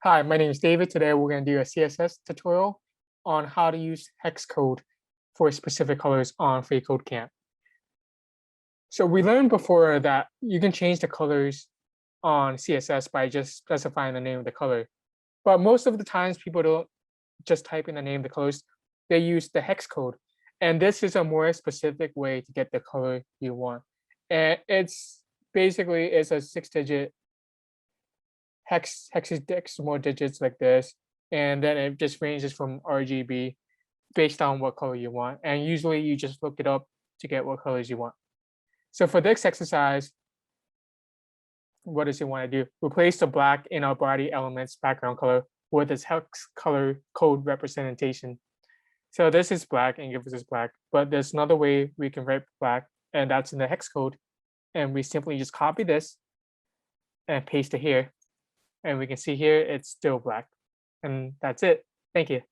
Hi, my name is David. Today we're going to do a CSS tutorial on how to use hex code for specific colors on freeCodeCamp. So we learned before that you can change the colors on CSS by just specifying the name of the color. But most of the times people don't just type in the name of the colors, they use the hex code. And this is a more specific way to get the color you want. And it's basically a 6-digit hexadecimal digits like this, and then it just ranges from RGB based on what color you want. And usually you just look it up to get what colors you want. So for this exercise, what does it want to do? Replace the black in our body element's background color with its hex color code representation. So this is black and gives us black, but there's another way we can write black, and that's in the hex code. And we simply just copy this and paste it here. And we can see here, it's still black. And that's it. Thank you.